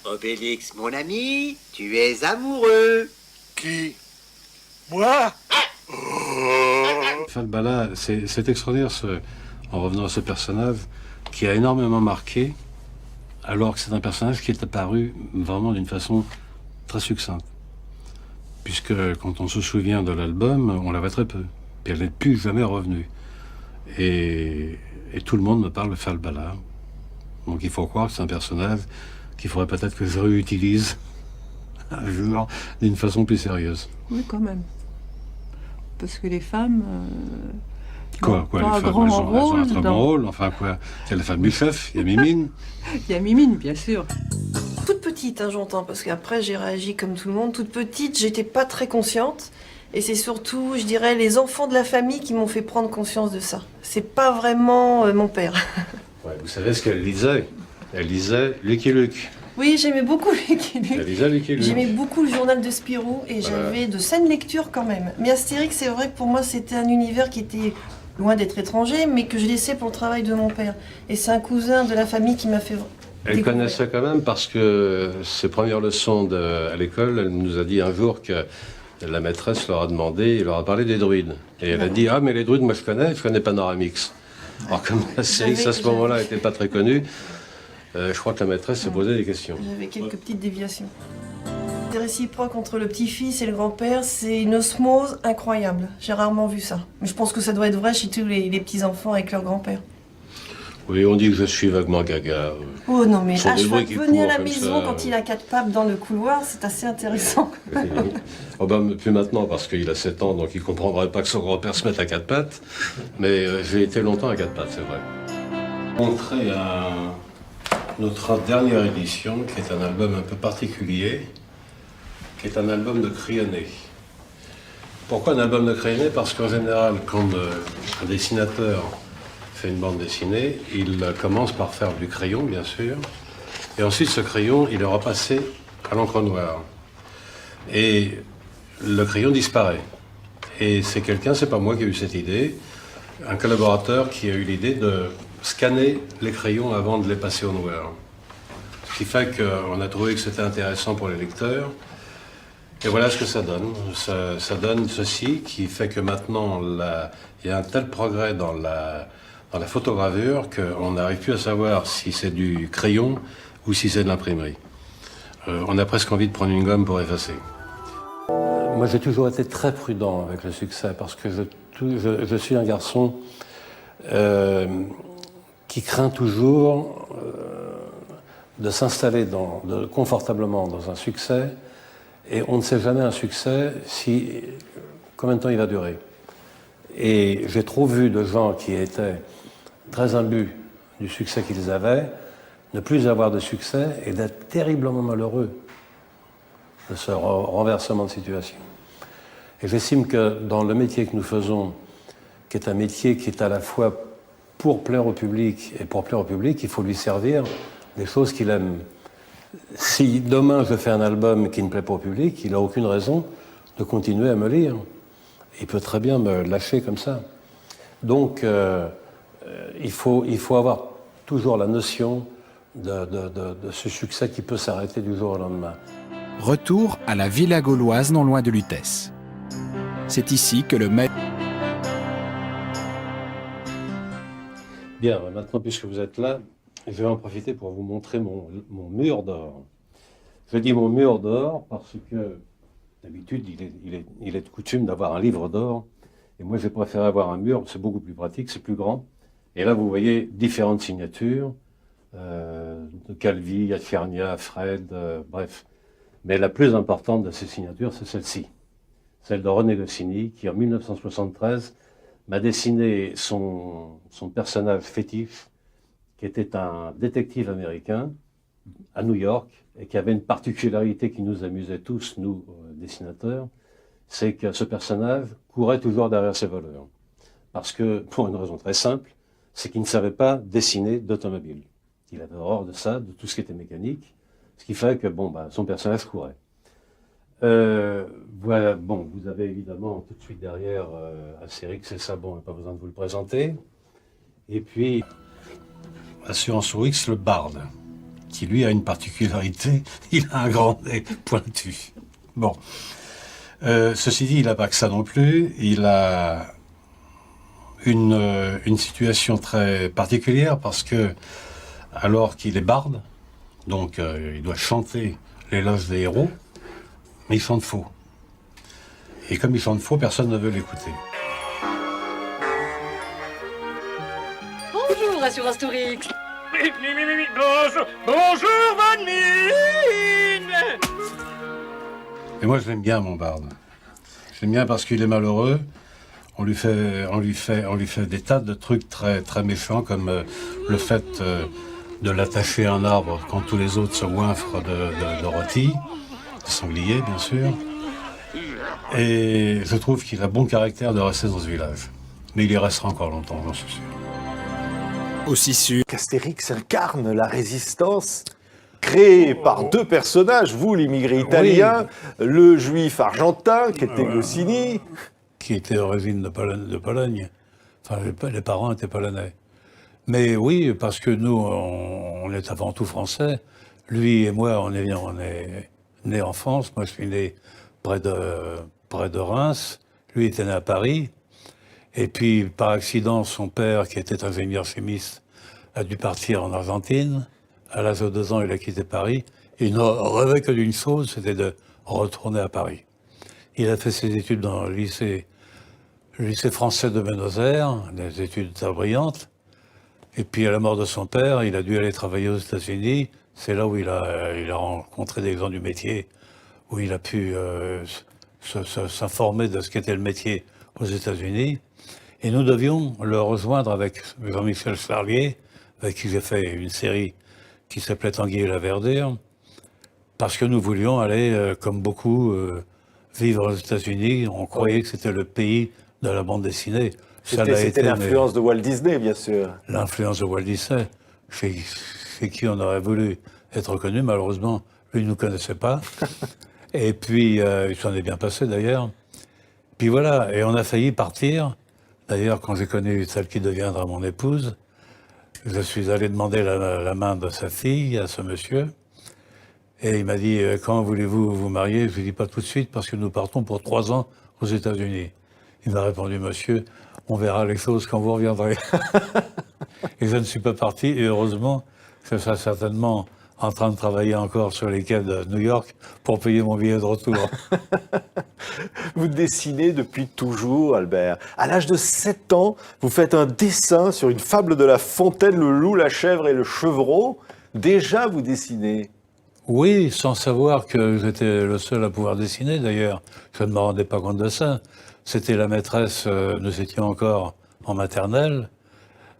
Obélix, mon ami, tu es amoureux. Qui? Moi? Falbala, c'est extraordinaire, en revenant à ce personnage, qui a énormément marqué, alors que c'est un personnage qui est apparu vraiment d'une façon très succincte. Puisque quand on se souvient de l'album, on l'avait très peu. Puis elle n'est plus jamais revenue. Et tout le monde me parle de Falbala. Donc il faut croire que c'est un personnage qu'il faudrait peut-être que je réutilise un jour d'une façon plus sérieuse. Oui, quand même. Parce que les femmes... Quoi, pas les un femmes, grand elles ont un rôle très bon rôle. Enfin, quoi, c'est la femme du chef, il y a Mimine. Il y a Mimine, bien sûr. Toute petite, hein, j'entends, parce qu'après j'ai réagi comme tout le monde. Toute petite, j'étais pas très consciente. Et c'est surtout, je dirais, les enfants de la famille qui m'ont fait prendre conscience de ça. C'est pas vraiment mon père. Ouais, vous savez ce qu'elle lisait? Elle lisait Lucky Luke. Oui, j'aimais beaucoup Lucky Luke. Elle lisait Lucky Luke. J'aimais beaucoup le journal de Spirou et j'avais de saines lectures quand même. Mais Astérix, c'est vrai que pour moi, c'était un univers qui était loin d'être étranger, mais que je laissais pour le travail de mon père. Et c'est un cousin de la famille qui m'a fait Elle connaissait quand même parce que ses premières leçons à l'école, elle nous a dit un jour que la maîtresse leur a demandé, il leur a parlé des druides. Et elle a dit, ah mais les druides, moi je connais Panoramix. Alors comme Astérix à ce moment-là n'était pas très connu, je crois que la maîtresse s'est posé des questions. J'avais quelques petites déviations. Des réciproques entre le petit-fils et le grand-père, c'est une osmose incroyable. J'ai rarement vu ça. Mais je pense que ça doit être vrai chez tous les petits-enfants avec leur grand-père. Oui, on dit que je suis vaguement gaga. Oh non, mais Sont à des chaque bruits qui venir à la courent comme maison ça. quand il a 4 papes dans le couloir, c'est assez intéressant. Oh ben, plus maintenant, parce qu'il a 7 ans, donc il ne comprendrait pas que son grand-père se mette à 4 pattes. Mais j'ai été longtemps à 4 pattes, c'est vrai. Montrer notre dernière édition, qui est un album un peu particulier, qui est un album de crayonné. Pourquoi un album de crayonné? Parce qu'en général, quand un dessinateur fait une bande dessinée, il commence par faire du crayon, bien sûr, et ensuite ce crayon, il est repassé à l'encre noire. Et le crayon disparaît. Et c'est pas moi qui ai eu cette idée, un collaborateur qui a eu l'idée de scanner les crayons avant de les passer au noir. Ce qui fait qu'on a trouvé que c'était intéressant pour les lecteurs. Et voilà ce que ça donne. Ça donne ceci qui fait que maintenant, il y a un tel progrès dans la photogravure qu'on n'arrive plus à savoir si c'est du crayon ou si c'est de l'imprimerie. On a presque envie de prendre une gomme pour effacer. Moi, j'ai toujours été très prudent avec le succès parce que je suis un garçon qui craint toujours de s'installer confortablement dans un succès, et on ne sait jamais un succès combien de temps il va durer. Et j'ai trop vu de gens qui étaient très imbus du succès qu'ils avaient, ne plus avoir de succès et d'être terriblement malheureux de ce renversement de situation. Et j'estime que dans le métier que nous faisons, qui est un métier qui est à la fois pour plaire au public, et pour plaire au public, il faut lui servir des choses qu'il aime. Si demain je fais un album qui ne plaît pas au public, il n'a aucune raison de continuer à me lire. Il peut très bien me lâcher comme ça. Donc, il faut avoir toujours la notion de ce succès qui peut s'arrêter du jour au lendemain. Retour à la Villa Gauloise, non loin de Lutèce. C'est ici que le maître... Bien, maintenant, puisque vous êtes là, je vais en profiter pour vous montrer mon mur d'or. Je dis mon mur d'or parce que, d'habitude, il est de coutume d'avoir un livre d'or. Et moi, j'ai préféré avoir un mur, c'est beaucoup plus pratique, c'est plus grand. Et là, vous voyez différentes signatures, de Calvi, Acernia, Fred, bref. Mais la plus importante de ces signatures, c'est celle-ci. Celle de René Goscinny, qui en 1973 m'a dessiné son personnage fétiche, qui était un détective américain à New York, et qui avait une particularité qui nous amusait tous, nous, dessinateurs, c'est que ce personnage courait toujours derrière ses voleurs. Parce que, pour une raison très simple, c'est qu'il ne savait pas dessiner d'automobile. Il avait horreur de ça, de tout ce qui était mécanique, ce qui fait que, son personnage courait. Voilà, vous avez évidemment tout de suite derrière Astérix et Sabon, pas besoin de vous le présenter. Et puis, Assurance X, le barde. qui lui a une particularité, il a un grand nez pointu. Bon. Ceci dit, il n'a pas que ça non plus. Il a une situation très particulière parce que, alors qu'il est barde, donc il doit chanter l'éloge des héros, mais il chante faux. Et comme il chante faux, personne ne veut l'écouter. Bonjour, Assurance Tourix. Bonjour, Van Mine. Et moi, je l'aime bien, mon barde. Je l'aime bien parce qu'il est malheureux. On lui fait des tas de trucs très, très méchants, comme le fait de l'attacher à un arbre quand tous les autres se goinfrent de rôtis, de sangliers, bien sûr. Et je trouve qu'il a bon caractère de rester dans ce village. Mais il y restera encore longtemps, j'en suis sûr. Aussi sûr qu'Astérix incarne la résistance créée par deux personnages, vous l'immigré italien, le juif argentin qui était Goscinny. Qui était d'origine de Pologne. Enfin, les parents étaient polonais. Mais oui, parce que nous, on est avant tout français. Lui et moi, on est nés en France. Moi, je suis né près de Reims. Lui était né à Paris. Et puis, par accident, son père, qui était ingénieur chimiste, a dû partir en Argentine. À l'âge de 2 ans, il a quitté Paris. Et il ne rêvait que d'une chose, c'était de retourner à Paris. Il a fait ses études dans le lycée français de Buenos Aires, des études très brillantes. Et puis, à la mort de son père, il a dû aller travailler aux États-Unis. C'est là où il a rencontré des gens du métier, où il a pu s'informer de ce qu'était le métier aux États-Unis. Et nous devions le rejoindre avec Jean-Michel Charlier, avec qui j'ai fait une série qui s'appelait Tanguy et la Verdure, parce que nous voulions aller, comme beaucoup, vivre aux États-Unis. On croyait que c'était le pays de la bande dessinée. C'était l'influence de Walt Disney, bien sûr. L'influence de Walt Disney, chez qui on aurait voulu être reconnu. Malheureusement, lui ne nous connaissait pas. Et puis, il s'en est bien passé d'ailleurs. Puis voilà, et on a failli partir. D'ailleurs, quand j'ai connu celle qui deviendra mon épouse, je suis allé demander la main de sa fille à ce monsieur. Et il m'a dit, quand voulez-vous vous marier? Je lui ai dit, pas tout de suite, parce que nous partons pour 3 ans aux États-Unis. Il m'a répondu, monsieur, on verra les choses quand vous reviendrez. Et je ne suis pas parti, et heureusement, je serai certainement en train de travailler encore sur les quais de New York pour payer mon billet de retour. Vous dessinez depuis toujours, Albert. À l'âge de 7 ans, vous faites un dessin sur une fable de La Fontaine, le loup, la chèvre et le chevreau. Déjà, vous dessinez. Oui, sans savoir que j'étais le seul à pouvoir dessiner, d'ailleurs. Je ne me rendais pas compte de ça. C'était la maîtresse, nous étions encore en maternelle,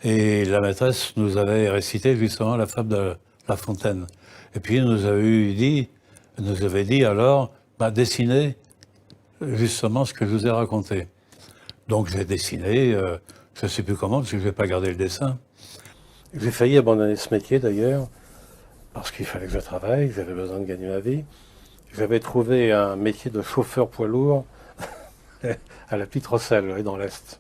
et la maîtresse nous avait récité justement la fable de La Fontaine. Et puis elle nous avait dit alors, dessinez justement ce que je vous ai raconté. Donc j'ai dessiné, je ne sais plus comment, parce que je n'ai pas gardé le dessin. J'ai failli abandonner ce métier d'ailleurs, parce qu'il fallait que je travaille, j'avais besoin de gagner ma vie. J'avais trouvé un métier de chauffeur poids lourd à la Petite Rosselle, dans l'Est.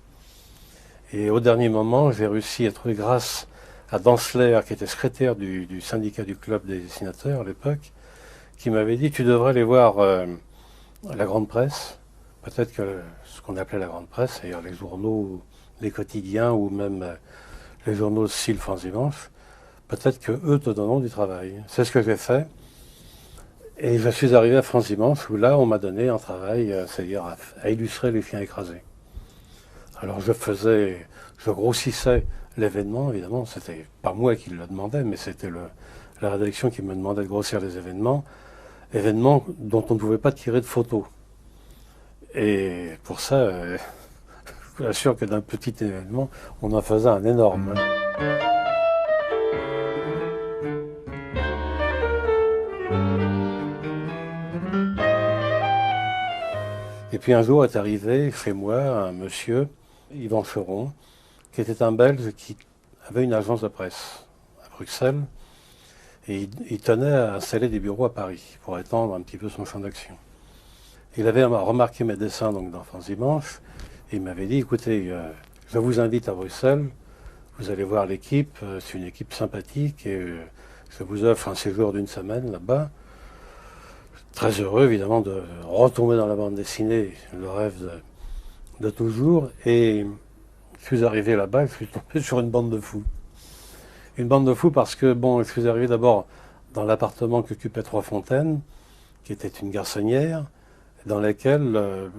Et au dernier moment, j'ai réussi à trouver, grâce à Dantzler, qui était secrétaire du syndicat du club des dessinateurs à l'époque, qui m'avait dit, tu devrais aller voir la grande presse, peut-être que ce qu'on appelait la grande presse, c'est-à-dire les journaux, les quotidiens ou même les journaux de style France Dimanche, peut-être qu'eux te donneront du travail. C'est ce que j'ai fait. Et je suis arrivé à France Dimanche, où là, on m'a donné un travail, c'est-à-dire à illustrer les chiens écrasés. Alors je grossissais l'événement, évidemment, c'était pas moi qui le demandais, mais c'était la rédaction qui me demandait de grossir les événements dont on ne pouvait pas tirer de photos. Et pour ça, je vous assure que d'un petit événement, on en faisait un énorme. Et puis un jour est arrivé chez moi un monsieur, Yvan Cheron, qui était un Belge qui avait une agence de presse à Bruxelles. Et il tenait à installer des bureaux à Paris pour étendre un petit peu son champ d'action. Il avait remarqué mes dessins donc, dans France Dimanche et il m'avait dit, écoutez, je vous invite à Bruxelles, vous allez voir l'équipe, c'est une équipe sympathique et Je vous offre un séjour d'une semaine là-bas. Très heureux, évidemment, de retomber dans la bande dessinée, le rêve de toujours. Et je suis arrivé là-bas, je suis tombé sur une bande de fous. Une bande de fous parce que, bon, je suis arrivé d'abord dans l'appartement qu'occupait Trois Fontaines, qui était une garçonnière, dans laquelle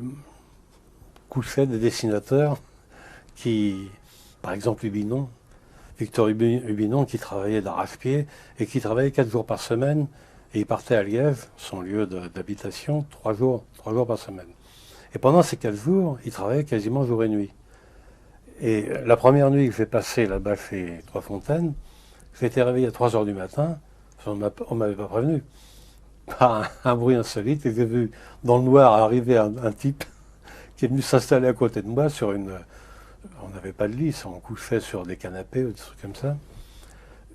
couchaient des dessinateurs qui, par exemple Hubinon, Victor Hubinon, qui travaillait d'arrache-pied et qui travaillait 4 jours par semaine, et il partait à Liège, son lieu d'habitation, 3 jours par semaine. Et pendant ces 4 jours, il travaillait quasiment jour et nuit. Et la première nuit que j'ai passée là-bas chez Trois Fontaines, j'ai été réveillé à 3 heures du matin, on ne m'avait pas prévenu, par un bruit insolite, et j'ai vu dans le noir arriver un type qui est venu s'installer à côté de moi sur une... On n'avait pas de lit, on couchait sur des canapés ou des trucs comme ça.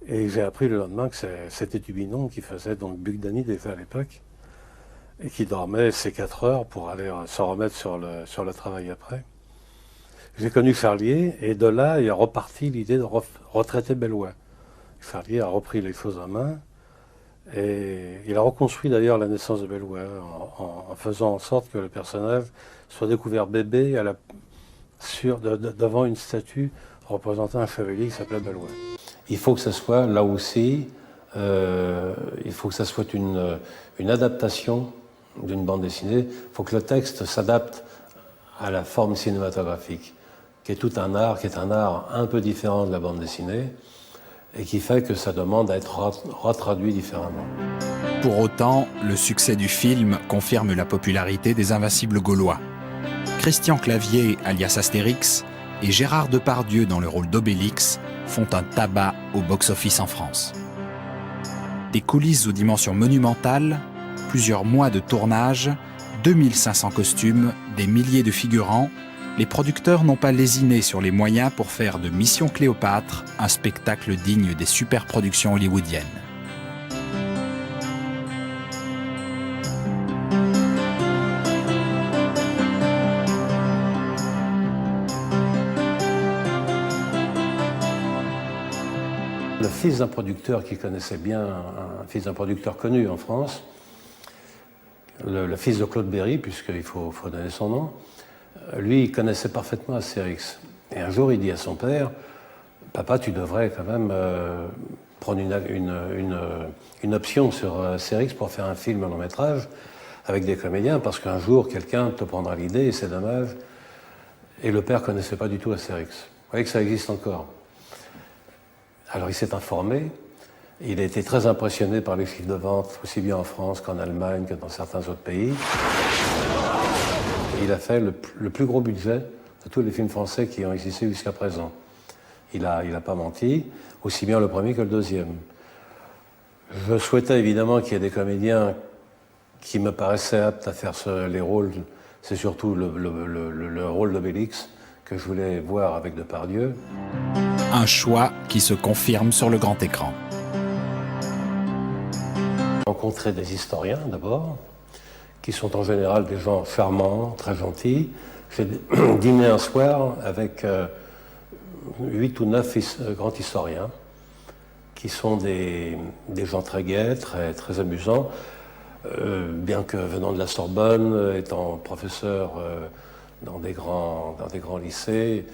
Et j'ai appris le lendemain que c'était Hubinon qui faisait donc Bugdani déjà à l'époque, et qui dormait ses 4 heures pour aller se remettre sur le travail après. J'ai connu Charlier, et de là, il est reparti l'idée de retraiter Bellois. Charlier a repris les choses en main, et il a reconstruit d'ailleurs la naissance de Bellois, en faisant en sorte que le personnage soit découvert bébé devant une statue représentant un chevalier qui s'appelait Bellois. Il faut que ce soit, là aussi, il faut que ça soit une adaptation d'une bande dessinée. Il faut que le texte s'adapte à la forme cinématographique, qui est tout un art, qui est un art un peu différent de la bande dessinée, et qui fait que ça demande à être retraduit différemment. Pour autant, le succès du film confirme la popularité des Invincibles gaulois. Christian Clavier, alias Astérix, et Gérard Depardieu dans le rôle d'Obélix font un tabac au box-office en France. Des coulisses aux dimensions monumentales, plusieurs mois de tournage, 2500 costumes, des milliers de figurants, les producteurs n'ont pas lésiné sur les moyens pour faire de Mission Cléopâtre un spectacle digne des superproductions hollywoodiennes. Le fils d'un producteur qui connaissait bien, un fils d'un producteur connu en France, le fils de Claude Berry, puisqu'il faut donner son nom, lui, il connaissait parfaitement Astérix. Et un jour, il dit à son père, « Papa, tu devrais quand même prendre une option sur Astérix pour faire un film long métrage avec des comédiens, parce qu'un jour, quelqu'un te prendra l'idée et c'est dommage. » Et le père ne connaissait pas du tout Astérix. Vous voyez que ça existe encore. Alors il s'est informé, il a été très impressionné par les chiffres de vente, aussi bien en France qu'en Allemagne, que dans certains autres pays. Et il a fait le plus gros budget de tous les films français qui ont existé jusqu'à présent. Il a pas menti, aussi bien le premier que le deuxième. Je souhaitais évidemment qu'il y ait des comédiens qui me paraissaient aptes à faire les rôles. C'est surtout le rôle d'Obélix que je voulais voir avec Depardieu. Un choix qui se confirme sur le grand écran. Rencontrer des historiens d'abord, qui sont en général des gens charmants, très gentils. J'ai dîné un soir avec 8 ou 9 grands historiens, qui sont des gens très gais, très amusants, bien que venant de la Sorbonne, étant professeur dans des grands lycées,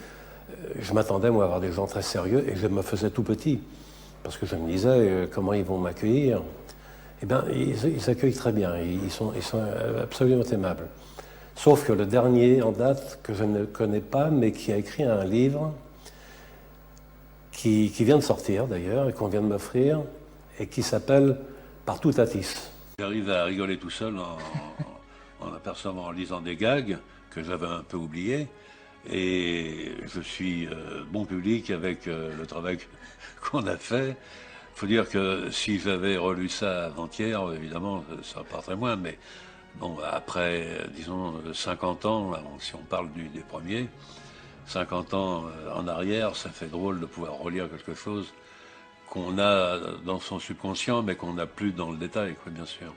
je m'attendais, moi, à avoir des gens très sérieux, et je me faisais tout petit, parce que je me disais, comment ils vont m'accueillir? Eh bien, ils accueillent très bien, ils sont absolument aimables. Sauf que le dernier en date, que je ne connais pas, mais qui a écrit un livre, qui vient de sortir d'ailleurs, et qu'on vient de m'offrir, et qui s'appelle « Partout Tatis ». J'arrive à rigoler tout seul en lisant des gags que j'avais un peu oubliés. Et je suis bon public avec le travail qu'on a fait. Il faut dire que si j'avais relu ça avant-hier, évidemment, ça partirait moins. Mais bon, après, disons, 50 ans, si on parle des premiers, 50 ans en arrière, ça fait drôle de pouvoir relire quelque chose qu'on a dans son subconscient, mais qu'on n'a plus dans le détail, quoi, bien sûr.